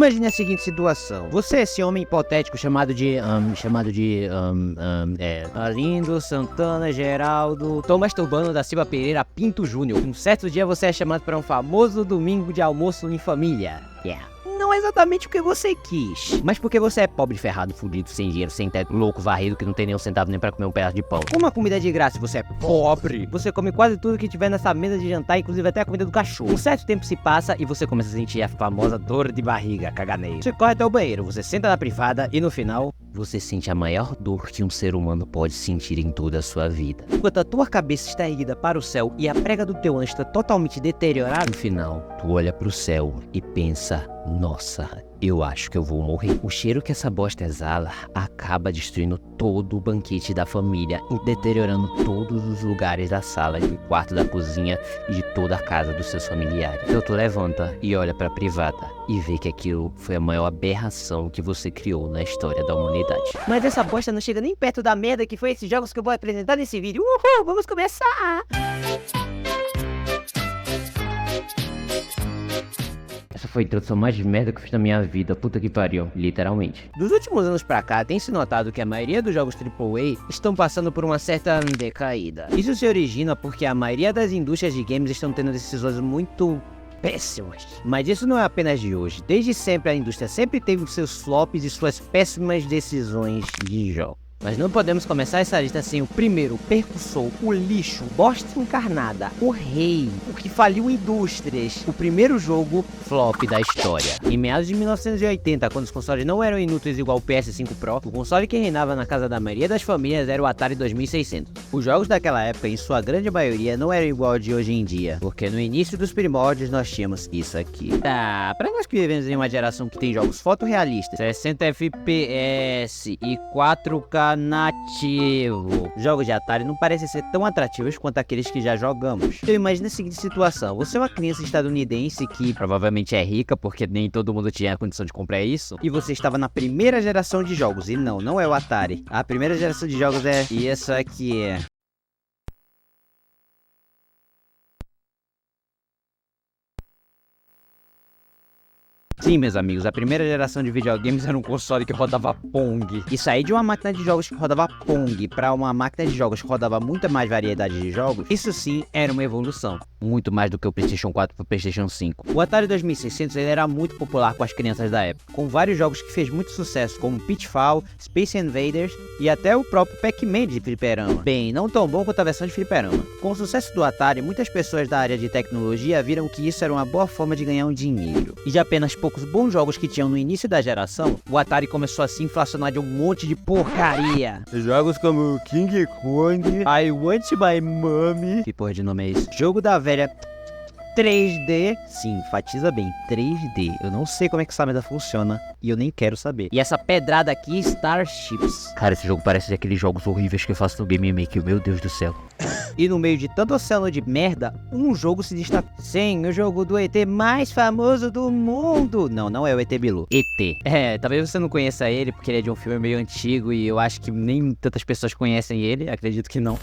Imagine a seguinte situação. Você é esse homem hipotético chamado de Arlindo Santana Geraldo Thomas Turbano da Silva Pereira Pinto Júnior. Um certo dia você é chamado para um famoso domingo de almoço em família. Não exatamente porque você quis, mas porque você é pobre, ferrado, fudido, sem dinheiro, sem teto, louco, varrido, que não tem nem um centavo nem pra comer um pedaço de pão. Uma comida de graça, você é pobre. Você come quase tudo que tiver nessa mesa de jantar, inclusive até a comida do cachorro. Um certo tempo se passa e você começa a sentir a famosa dor de barriga, caganeio. Você corre até o banheiro, você senta na privada e no final, você sente a maior dor que um ser humano pode sentir em toda a sua vida. Enquanto a tua cabeça está erguida para o céu e a prega do teu ânus está totalmente deteriorada, no final, tu olha pro céu e pensa: nossa, eu acho que eu vou morrer. O cheiro que essa bosta exala acaba destruindo todo o banquete da família e deteriorando todos os lugares da sala, do quarto, da cozinha e de toda a casa dos seus familiares. Então tu levanta e olha pra privada e vê que aquilo foi a maior aberração que você criou na história da humanidade. Mas essa bosta não chega nem perto da merda que foi esses jogos que eu vou apresentar nesse vídeo. Uhul, vamos começar! Essa foi a introdução mais merda que eu fiz na minha vida, puta que pariu, literalmente. Dos últimos anos pra cá, tem se notado que a maioria dos jogos AAA estão passando por uma certa decaída. Isso se origina porque a maioria das indústrias de games estão tendo decisões muito péssimas. Mas isso não é apenas de hoje. Desde sempre a indústria sempre teve seus flops e suas péssimas decisões de jogo. Mas não podemos começar essa lista sem o primeiro, o percussor, o lixo, bosta encarnada, o rei, o que faliu indústrias, o primeiro jogo flop da história. Em meados de 1980, quando os consoles não eram inúteis igual o PS5 Pro, o console que reinava na casa da maioria das famílias era o Atari 2600. Os jogos daquela época, em sua grande maioria, não eram igual ao de hoje em dia, porque no início dos primórdios nós tínhamos isso aqui. Pra nós que vivemos em uma geração que tem jogos fotorrealistas, 60 FPS e 4K nativo, jogos de Atari não parecem ser tão atrativos quanto aqueles que já jogamos. Então imagine a seguinte situação: você é uma criança estadunidense que provavelmente é rica, porque nem todo mundo tinha a condição de comprar isso, e você estava na primeira geração de jogos, e não é o Atari. A primeira geração de jogos é isso aqui. Sim, meus amigos, a primeira geração de videogames era um console que rodava Pong. E sair de uma máquina de jogos que rodava Pong para uma máquina de jogos que rodava muita mais variedade de jogos, isso sim era uma evolução. Muito mais do que o PlayStation 4 para o PlayStation 5. O Atari 2600 ele era muito popular com as crianças da época, com vários jogos que fez muito sucesso, como Pitfall, Space Invaders e até o próprio Pac-Man de fliperama. Bem, não tão bom quanto a versão de fliperama. Com o sucesso do Atari, muitas pessoas da área de tecnologia viram que isso era uma boa forma de ganhar um dinheiro. E de apenas poucos bons jogos que tinham no início da geração, o Atari começou a se inflacionar de um monte de porcaria. Jogos como King Kong, I Want My Mommy, que porra de nome é esse? Jogo da velha 3D, sim, enfatiza bem, 3D. Eu não sei como é que essa merda funciona e eu nem quero saber. E essa pedrada aqui, Starships. Cara, esse jogo parece aqueles jogos horríveis que eu faço no Game Maker, meu Deus do céu. E no meio de tanto oceano de merda, um jogo se destaca. Sim, o jogo do ET mais famoso do mundo. Não é o ET Bilu. ET. Talvez você não conheça ele porque ele é de um filme meio antigo e eu acho que nem tantas pessoas conhecem ele, acredito que não.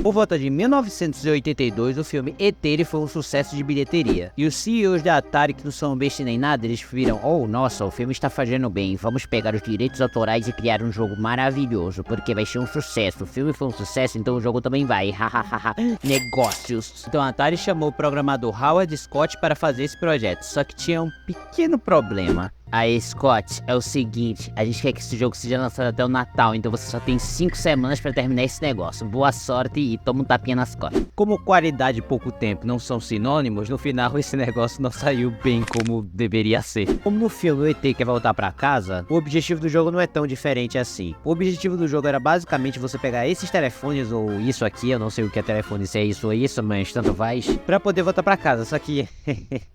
Por volta de 1982, o filme ET foi um sucesso de bilheteria. E os CEOs da Atari, que não são besta nem nada, eles viram: oh, nossa, o filme está fazendo bem, vamos pegar os direitos autorais e criar um jogo maravilhoso, porque vai ser um sucesso. O filme foi um sucesso, então o jogo também vai. Hahaha. Negócios. Então a Atari chamou o programador Howard Scott para fazer esse projeto, só que tinha um pequeno problema. Aí, Scott, é o seguinte, a gente quer que esse jogo seja lançado até o Natal, então você só tem 5 semanas pra terminar esse negócio. Boa sorte e toma um tapinha nas costas. Como qualidade e pouco tempo não são sinônimos, no final esse negócio não saiu bem como deveria ser. Como no filme o ET quer voltar pra casa, o objetivo do jogo não é tão diferente assim. O objetivo do jogo era basicamente você pegar esses telefones, ou isso aqui, eu não sei o que é telefone, se é isso ou isso, mas tanto faz, pra poder voltar pra casa, só que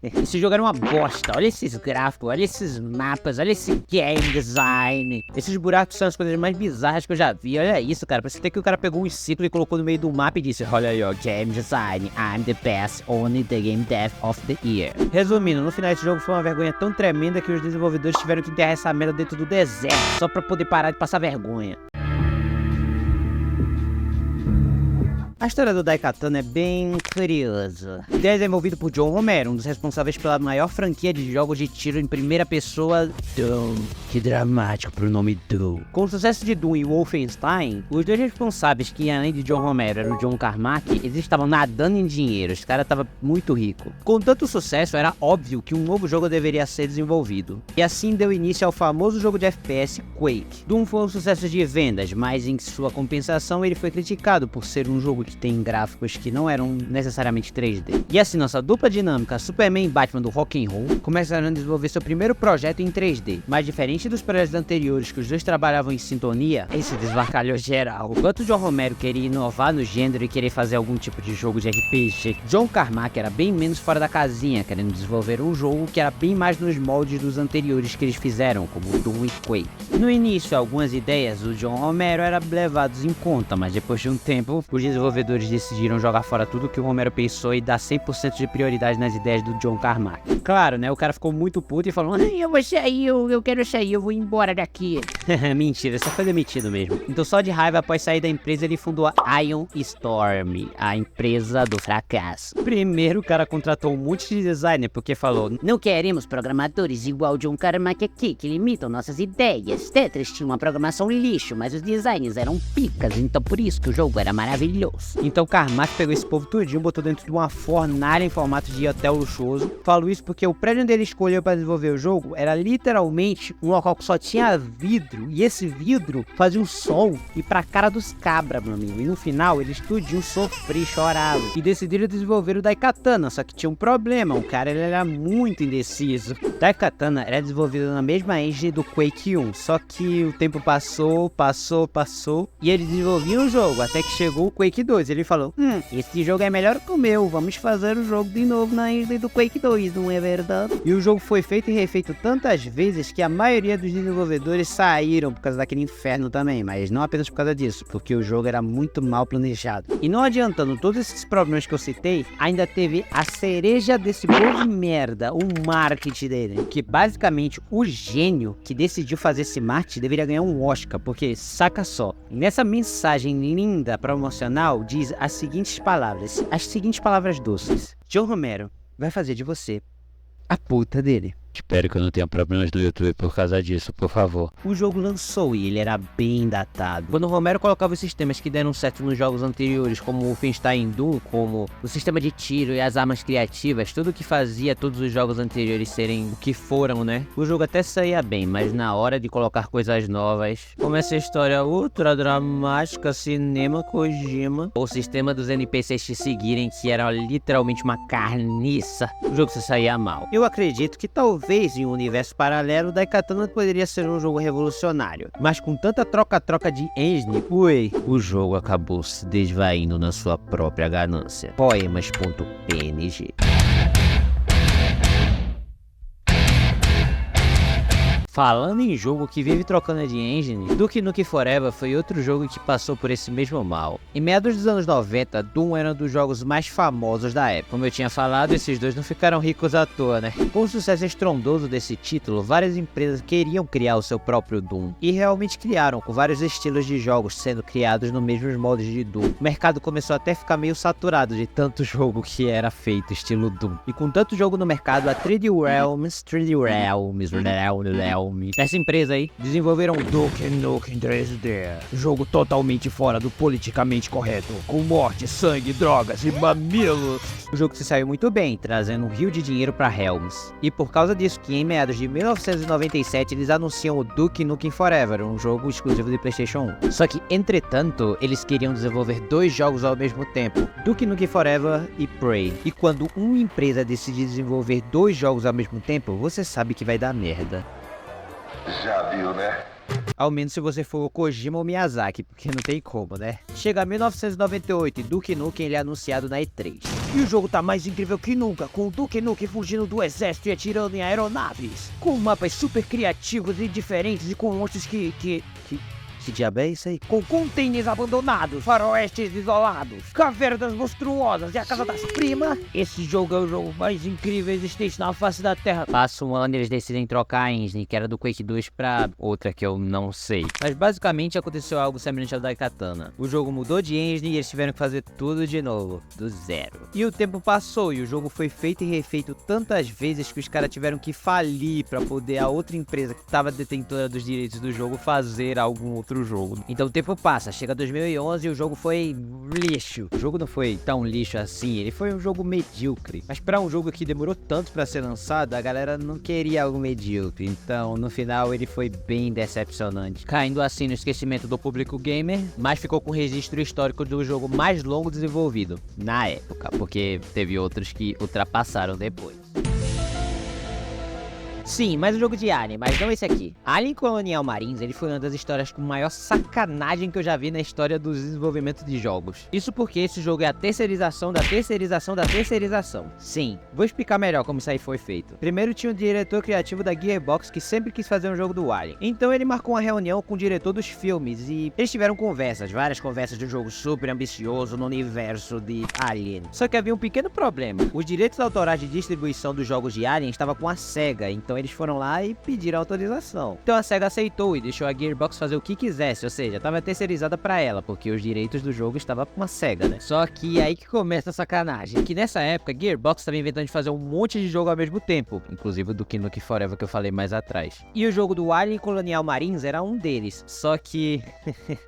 esse jogo era uma bosta. Olha esses gráficos, olha esses mapas, olha esse game design. Esses buracos são as coisas mais bizarras que eu já vi. Olha isso, cara. Parece até que o cara pegou um ciclo e colocou no meio do mapa e disse: olha aí, ó, game design, I'm the best, only the game dev of the year. Resumindo, no final esse jogo foi uma vergonha tão tremenda que os desenvolvedores tiveram que enterrar essa merda dentro do deserto só pra poder parar de passar vergonha. A história do Daikatana é bem curiosa. O é desenvolvido por John Romero, um dos responsáveis pela maior franquia de jogos de tiro em primeira pessoa, Doom. Que dramático pro nome Doom. Com o sucesso de Doom e Wolfenstein, os dois responsáveis, que além de John Romero eram o John Carmack, eles estavam nadando em dinheiro, os caras estavam muito ricos. Com tanto sucesso, era óbvio que um novo jogo deveria ser desenvolvido. E assim deu início ao famoso jogo de FPS Quake. Doom foi um sucesso de vendas, mas em sua compensação ele foi criticado por ser um jogo que tem gráficos que não eram necessariamente 3D. E assim, nossa dupla dinâmica Superman e Batman do Rock'n'Roll começaram a desenvolver seu primeiro projeto em 3D, mas diferente dos projetos anteriores que os dois trabalhavam em sintonia, esse desvacalhou geral. Enquanto John Romero queria inovar no gênero e querer fazer algum tipo de jogo de RPG, John Carmack era bem menos fora da casinha, querendo desenvolver um jogo que era bem mais nos moldes dos anteriores que eles fizeram, como Doom e Quake. No início, algumas ideias do John Romero eram levadas em conta, mas depois de um tempo, os desenvolvedores decidiram jogar fora tudo que o Romero pensou e dar 100% de prioridade nas ideias do John Carmack. Claro, né, o cara ficou muito puto e falou: eu vou sair, eu quero sair, eu vou embora daqui. Mentira, só foi demitido mesmo. Então só de raiva, após sair da empresa, ele fundou a Ion Storm, a empresa do fracasso. Primeiro o cara contratou um monte de designer porque falou: não queremos programadores igual John Carmack aqui, que limitam nossas ideias. Tetris tinha uma programação lixo, mas os designs eram picas, então por isso que o jogo era maravilhoso. Então Carmack pegou esse povo tudinho, botou dentro de uma fornalha em formato de hotel luxuoso. Falo isso porque o prédio onde ele escolheu para desenvolver o jogo era literalmente um local que só tinha vidro, e esse vidro fazia um sol e pra cara dos cabras, meu amigo. E no final eles tudinho sofriam, choravam e decidiram desenvolver o Daikatana, só que tinha um problema, o cara ele era muito indeciso. Daikatana era desenvolvido na mesma engine do Quake 1, só que o tempo passou e eles desenvolviam o jogo, até que chegou o Quake 2. Ele falou: esse jogo é melhor que o meu, vamos fazer o jogo de novo na engine do Quake 2, não é verdade? E o jogo foi feito e refeito tantas vezes que a maioria dos desenvolvedores saíram por causa daquele inferno também, mas não apenas por causa disso, porque o jogo era muito mal planejado. E não adiantando todos esses problemas que eu citei, ainda teve a cereja desse bolo de merda, o marketing dele, que basicamente o gênio que decidiu fazer esse marketing deveria ganhar um Oscar, porque saca só, nessa mensagem linda promocional diz as seguintes palavras doces: John Romero vai fazer de você a puta dele. Espero que eu não tenha problemas no YouTube por causa disso, por favor. O jogo lançou e ele era bem datado. Quando o Romero colocava os sistemas que deram certo nos jogos anteriores, como o Wolfenstein Doom, como o sistema de tiro e as armas criativas, tudo que fazia todos os jogos anteriores serem o que foram, né? O jogo até saía bem, mas na hora de colocar coisas novas, como essa história ultra dramática, cinema Kojima, o sistema dos NPCs te seguirem, que era literalmente uma carniça, o jogo se saía mal. Eu acredito que talvez em um universo paralelo, Daikatana poderia ser um jogo revolucionário, mas com tanta troca-troca de engine, o jogo acabou se desvaindo na sua própria ganância. Poemas.png. Falando em jogo que vive trocando de engine, Duke Nukem Forever foi outro jogo que passou por esse mesmo mal. Em meados dos anos 90, Doom era um dos jogos mais famosos da época. Como eu tinha falado, esses dois não ficaram ricos à toa, né? Com o sucesso estrondoso desse título, várias empresas queriam criar o seu próprio Doom. E realmente criaram, com vários estilos de jogos sendo criados nos mesmos moldes de Doom. O mercado começou até a ficar meio saturado de tanto jogo que era feito estilo Doom. E com tanto jogo no mercado, a 3D Realms, essa empresa aí, desenvolveram Duke Nukem 3D, jogo totalmente fora do politicamente correto, com morte, sangue, drogas e mamilos. O jogo se saiu muito bem, trazendo um rio de dinheiro para Helms. E por causa disso que em meados de 1997 eles anunciam o Duke Nukem Forever, um jogo exclusivo de PlayStation 1. Só que, entretanto, eles queriam desenvolver dois jogos ao mesmo tempo, Duke Nukem Forever e Prey. E quando uma empresa decide desenvolver dois jogos ao mesmo tempo, você sabe que vai dar merda. Já viu, né? Ao menos se você for o Kojima ou Miyazaki, porque não tem como, né? Chega 1998 e Duke Nukem ele é anunciado na E3. E o jogo tá mais incrível que nunca, com o Duke Nukem fugindo do exército e atirando em aeronaves. Com mapas super criativos e diferentes e com monstros que Que diabo é isso aí? Com containers abandonados, faroestes isolados, cavernas monstruosas e a casa das primas. Esse jogo é o jogo mais incrível existente na face da Terra. Passa um ano e eles decidem trocar a engine, que era do Quake 2 pra outra que eu não sei. Mas basicamente aconteceu algo semelhante ao Daikatana. O jogo mudou de engine e eles tiveram que fazer tudo de novo, do zero. E o tempo passou e o jogo foi feito e refeito tantas vezes que os caras tiveram que falir pra poder a outra empresa que estava detentora dos direitos do jogo fazer algum outro jogo. Então o tempo passa, chega 2011 e o jogo foi lixo. O jogo não foi tão lixo assim, ele foi um jogo medíocre. Mas pra um jogo que demorou tanto pra ser lançado, a galera não queria algo medíocre. Então no final ele foi bem decepcionante, caindo assim no esquecimento do público gamer, mas ficou com o registro histórico do jogo mais longo desenvolvido na época, porque teve outros que ultrapassaram depois. Sim, mais um jogo de Alien, mas não esse aqui. Alien Colonial Marines, ele foi uma das histórias com maior sacanagem que eu já vi na história do desenvolvimento de jogos. Isso porque esse jogo é a terceirização da terceirização da terceirização. Sim, vou explicar melhor como isso aí foi feito. Primeiro tinha o diretor criativo da Gearbox que sempre quis fazer um jogo do Alien. Então ele marcou uma reunião com o diretor dos filmes e eles tiveram conversas, várias conversas de um jogo super ambicioso no universo de Alien. Só que havia um pequeno problema. Os direitos autorais de distribuição dos jogos de Alien estavam com a SEGA, então eles foram lá e pediram autorização. Então a SEGA aceitou e deixou a Gearbox fazer o que quisesse, ou seja, estava terceirizada para ela, porque os direitos do jogo estavam com a SEGA, né? Só que aí que começa a sacanagem, que nessa época a Gearbox estava inventando de fazer um monte de jogo ao mesmo tempo, inclusive do Nukem Forever que eu falei mais atrás. E o jogo do Alien Colonial Marines era um deles, só que...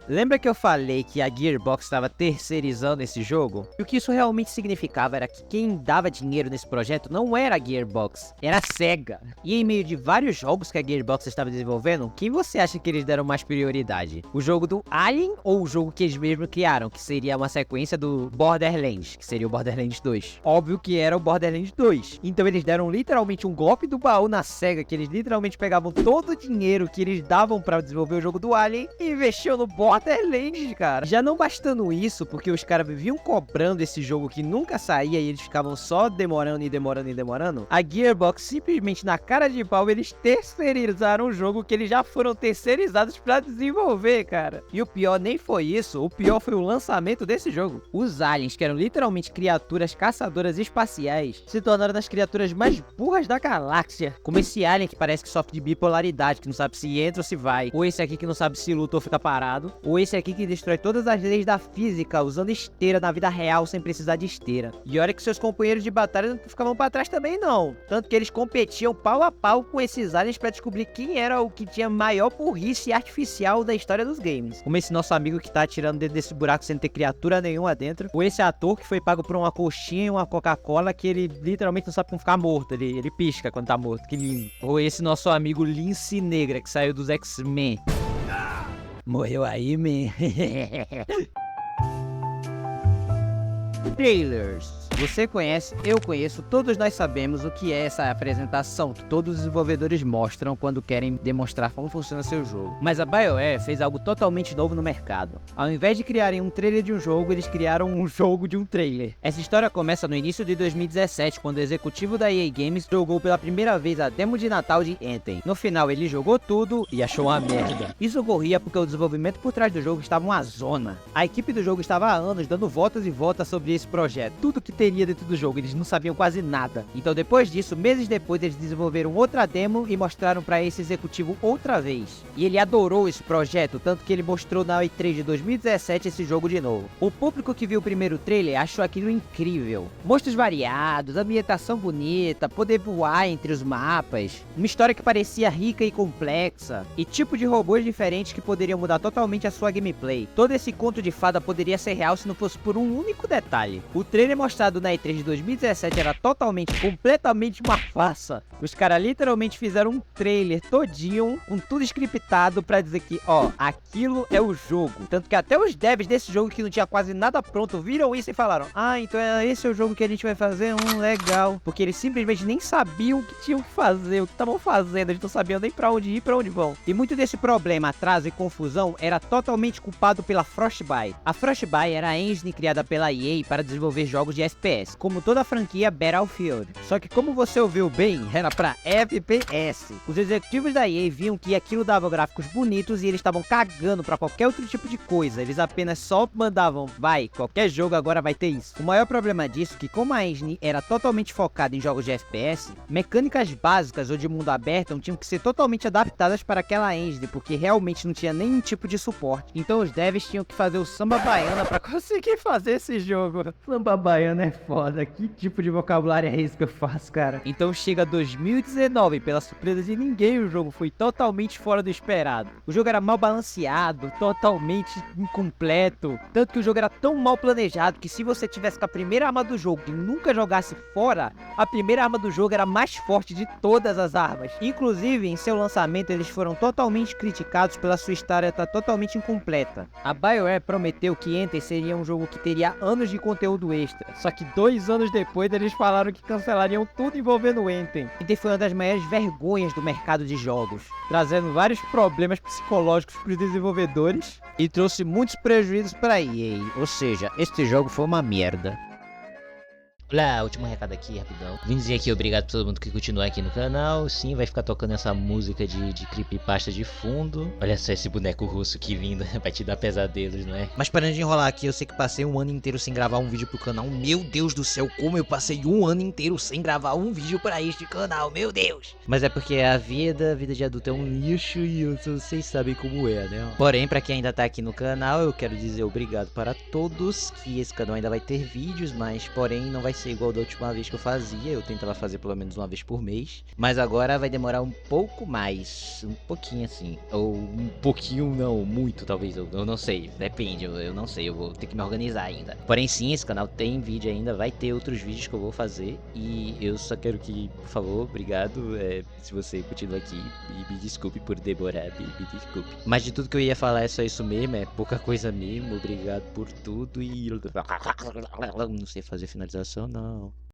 Lembra que eu falei que a Gearbox estava terceirizando esse jogo? E o que isso realmente significava era que quem dava dinheiro nesse projeto não era a Gearbox, era a SEGA. E em meio de vários jogos que a Gearbox estava desenvolvendo, quem você acha que eles deram mais prioridade? O jogo do Alien ou o jogo que eles mesmos criaram, que seria uma sequência do Borderlands, que seria o Borderlands 2? Óbvio que era o Borderlands 2. Então eles deram literalmente um golpe do baú na SEGA, que eles literalmente pegavam todo o dinheiro que eles davam pra desenvolver o jogo do Alien e investiam no Borderlands, cara. Já não bastando isso, porque os caras viviam cobrando esse jogo que nunca saía e eles ficavam só demorando e demorando e demorando, a Gearbox simplesmente na cara de pau eles terceirizaram um jogo que eles já foram terceirizados pra desenvolver, cara. E o pior nem foi isso, o pior foi o lançamento desse jogo. Os aliens, que eram literalmente criaturas caçadoras espaciais, se tornaram as criaturas mais burras da galáxia. Como esse alien que parece que sofre de bipolaridade, que não sabe se entra ou se vai. Ou esse aqui que não sabe se luta ou fica parado. Ou esse aqui que destrói todas as leis da física usando esteira na vida real sem precisar de esteira. E olha que seus companheiros de batalha não ficavam pra trás também não. Tanto que eles competiam pau a pau com esses aliens pra descobrir quem era o que tinha maior burrice artificial da história dos games. Como esse nosso amigo que tá atirando dentro desse buraco sem ter criatura nenhuma dentro. Ou esse ator que foi pago por uma coxinha e uma Coca-Cola que ele literalmente não sabe como ficar morto. Ele pisca quando tá morto, que lindo. Ou esse nosso amigo Lince Negra que saiu dos X-Men. Morreu aí, man. Trailers. Você conhece, eu conheço, todos nós sabemos o que é essa apresentação que todos os desenvolvedores mostram quando querem demonstrar como funciona seu jogo. Mas a BioWare fez algo totalmente novo no mercado. Ao invés de criarem um trailer de um jogo, eles criaram um jogo de um trailer. Essa história começa no início de 2017, quando o executivo da EA Games jogou pela primeira vez a demo de Natal de Anthem. No final, ele jogou tudo e achou uma merda. Isso ocorria porque o desenvolvimento por trás do jogo estava uma zona. A equipe do jogo estava há anos dando voltas e voltas sobre esse projeto. Tudo que teria dentro do jogo, eles não sabiam quase nada. Então depois disso, meses depois, eles desenvolveram outra demo e mostraram para esse executivo outra vez. E ele adorou esse projeto, tanto que ele mostrou na E3 de 2017 esse jogo de novo. O público que viu o primeiro trailer achou aquilo incrível. Monstros variados, ambientação bonita, poder voar entre os mapas, uma história que parecia rica e complexa, e tipo de robôs diferentes que poderiam mudar totalmente a sua gameplay. Todo esse conto de fada poderia ser real se não fosse por um único detalhe. O trailer mostrado na E3 de 2017 era completamente uma farsa. Os caras literalmente fizeram um trailer todinho, com tudo scriptado pra dizer que, ó, aquilo é o jogo. Tanto que até os devs desse jogo que não tinha quase nada pronto viram isso e falaram: ah, então esse é o jogo que a gente vai fazer? Legal. Porque eles simplesmente nem sabiam o que tinham que fazer, o que estavam fazendo, eles não sabiam nem pra onde ir, pra onde vão. E muito desse problema, atraso e confusão era totalmente culpado pela Frostbite. A Frostbite era a engine criada pela EA para desenvolver jogos de FPS. FPS, como toda a franquia Battlefield. Só que como você ouviu bem, era pra FPS. Os executivos da EA viam que aquilo dava gráficos bonitos e eles estavam cagando pra qualquer outro tipo de coisa. Eles apenas só mandavam, vai, qualquer jogo agora vai ter isso. O maior problema disso é que como a engine era totalmente focada em jogos de FPS, mecânicas básicas ou de mundo aberto tinham que ser totalmente adaptadas para aquela engine, porque realmente não tinha nenhum tipo de suporte. Então os devs tinham que fazer o samba baiana pra conseguir fazer esse jogo. Samba baiana é foda, que tipo de vocabulário é esse que eu faço, cara? Então chega 2019, pela surpresa de ninguém, o jogo foi totalmente fora do esperado. O jogo era mal balanceado, totalmente incompleto, tanto que o jogo era tão mal planejado que se você tivesse com a primeira arma do jogo e nunca jogasse fora, a primeira arma do jogo era a mais forte de todas as armas. Inclusive, em seu lançamento, eles foram totalmente criticados pela sua história estar totalmente incompleta. A BioWare prometeu que Anthem seria um jogo que teria anos de conteúdo extra, só que 2 anos depois eles falaram que cancelariam tudo envolvendo Anthem. Anthem foi uma das maiores vergonhas do mercado de jogos, trazendo vários problemas psicológicos para os desenvolvedores e trouxe muitos prejuízos para a EA, ou seja, este jogo foi uma merda. Olá, último recado aqui, rapidão. Vim dizer aqui obrigado pra todo mundo que continua aqui no canal. Sim, vai ficar tocando essa música de creepypasta de fundo. Olha só esse boneco russo aqui vindo, vai te dar pesadelos, não é? Mas parando de enrolar aqui, eu sei que passei um ano inteiro sem gravar um vídeo pro canal. Meu Deus do céu, como eu passei um ano inteiro sem gravar um vídeo pra este canal, meu Deus! Mas é porque a vida de adulto é um lixo e vocês sabem como é, né? Porém, pra quem ainda tá aqui no canal, eu quero dizer obrigado para todos, que esse canal ainda vai ter vídeos, mas porém não vai ser igual da última vez que eu fazia. Eu tentava fazer pelo menos uma vez por mês, mas agora vai demorar um pouco mais, um pouquinho assim, ou um pouquinho não, muito talvez, eu não sei, depende, eu não sei, eu vou ter que me organizar ainda. Porém sim, esse canal tem vídeo ainda, vai ter outros vídeos que eu vou fazer, e eu só quero que, por favor, obrigado, se você continua aqui, e me desculpe por demorar, me desculpe. Mas de tudo que eu ia falar é só isso mesmo, é pouca coisa mesmo, obrigado por tudo e... não sei fazer finalização não.